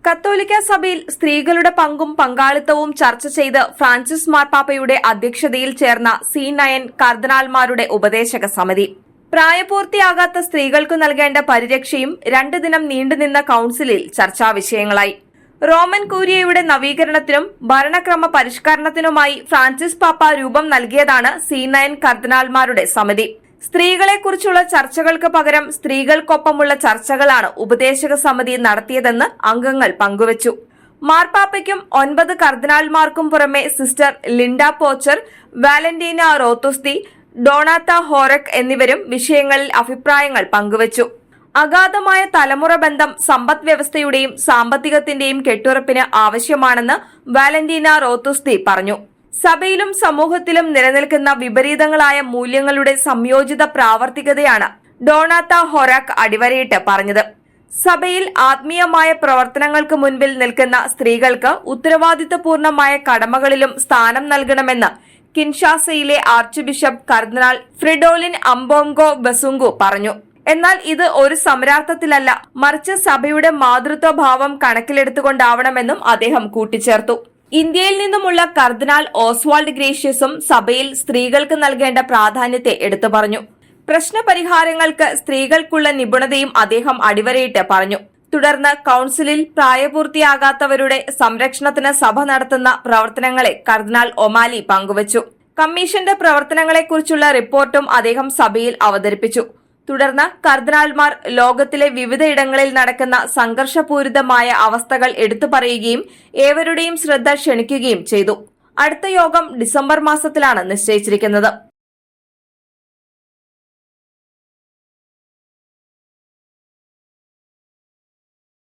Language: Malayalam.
കത്തോലിക്ക സഭയിൽ സ്ത്രീകളുടെ പങ്കും പങ്കാളിത്തവും ചർച്ച ചെയ്ത് ഫ്രാൻസിസ് മാർപ്പാപ്പയുടെ അധ്യക്ഷതയിൽ ചേർന്ന C9 കർദിനാൾമാരുടെ ഉപദേശക സമിതി. പ്രായപൂർത്തിയാകാത്ത സ്ത്രീകൾക്കു നൽകേണ്ട പരിരക്ഷയും 2 ദിനം നീണ്ടുനിന്ന കൌൺസിലിൽ ചർച്ചാ വിഷയങ്ങളായി. റോമൻ കൂരിയയുടെ നവീകരണത്തിനും ഭരണക്രമ പരിഷ്കരണത്തിനുമായി ഫ്രാൻസിസ് പാപ്പ രൂപം നൽകിയതാണ് C9 കർദിനാൾമാരുടെ സമിതി. സ്ത്രീകളെക്കുറിച്ചുള്ള ചർച്ചകൾക്ക് പകരം സ്ത്രീകൾക്കൊപ്പമുള്ള ചർച്ചകളാണ് ഉപദേശക സമിതി നടത്തിയതെന്ന് അംഗങ്ങൾ പങ്കുവച്ചു. മാർപ്പാപ്പയ്ക്കും 9 കർദിനാൾമാർക്കും പുറമെ സിസ്റ്റർ ലിൻഡ പോച്ചർ, വാലന്റീന റോത്തുസ്തി, ഡോണാത്ത ഹോറക് എന്നിവരും വിഷയങ്ങളിൽ അഭിപ്രായങ്ങൾ പങ്കുവച്ചു. അഗാധമായ തലമുറ ബന്ധം സമ്പദ് വ്യവസ്ഥയുടെയും സാമ്പത്തികത്തിന്റെയും കെട്ടുറപ്പിന് ആവശ്യമാണെന്ന് വാലന്റീന റോത്തുസ്തി പറഞ്ഞു. സഭയിലും സമൂഹത്തിലും നിലനിൽക്കുന്ന വിപരീതങ്ങളായ മൂല്യങ്ങളുടെ സംയോജിത പ്രാവർത്തികതയാണ് ഡോണാത്ത ഹൊറാക്ക് അടിവരയിട്ട് പറഞ്ഞത്. സഭയിൽ ആത്മീയമായ പ്രവർത്തനങ്ങൾക്ക് മുൻപിൽ നിൽക്കുന്ന സ്ത്രീകൾക്ക് ഉത്തരവാദിത്തപൂർണമായ കടമകളിലും സ്ഥാനം നൽകണമെന്ന് കിൻഷാസയിലെ ആർച്ച് ബിഷപ്പ് കർദിനാൾ ഫ്രിഡോലിൻ അംബോംഗോ ബസുംഗു പറഞ്ഞു. എന്നാൽ ഇത് ഒരു സമരാർത്ഥത്തിലല്ല, മറിച്ച് സഭയുടെ മാതൃത്വഭാവം കണക്കിലെടുത്തുകൊണ്ടാവണമെന്നും അദ്ദേഹം കൂട്ടിച്ചേർത്തു. ഇന്ത്യയിൽ നിന്നുമുള്ള കർദിനാൾ ഓസ്വാൾഡ് ഗ്രേഷ്യസും സഭയിൽ സ്ത്രീകൾക്ക് നൽകേണ്ട പ്രാധാന്യത്തെ എടുത്തു പറഞ്ഞു. പ്രശ്നപരിഹാരങ്ങൾക്ക് സ്ത്രീകൾക്കുള്ള നിപുണതയും അദ്ദേഹം അടിവരയിട്ട് പറഞ്ഞു. തുടർന്ന് കൌൺസിലിൽ പ്രായപൂർത്തിയാകാത്തവരുടെ സംരക്ഷണത്തിന് സഭ നടത്തുന്ന പ്രവർത്തനങ്ങളെ കർദിനാൾ ഒമാലി പങ്കുവച്ചു. കമ്മീഷന്റെ പ്രവർത്തനങ്ങളെക്കുറിച്ചുള്ള റിപ്പോർട്ടും അദ്ദേഹം സഭയിൽ അവതരിപ്പിച്ചു. തുടർന്ന് കർദിനാൾമാർ ലോകത്തിലെ വിവിധയിടങ്ങളിൽ നടക്കുന്ന സംഘർഷപൂരിതമായ അവസ്ഥകൾ എടുത്തുപറയുകയും ഏവരുടെയും ശ്രദ്ധ ക്ഷണിക്കുകയും ചെയ്തു. അടുത്ത യോഗം ഡിസംബർ മാസത്തിലാണ് നിശ്ചയിച്ചിരിക്കുന്നത്.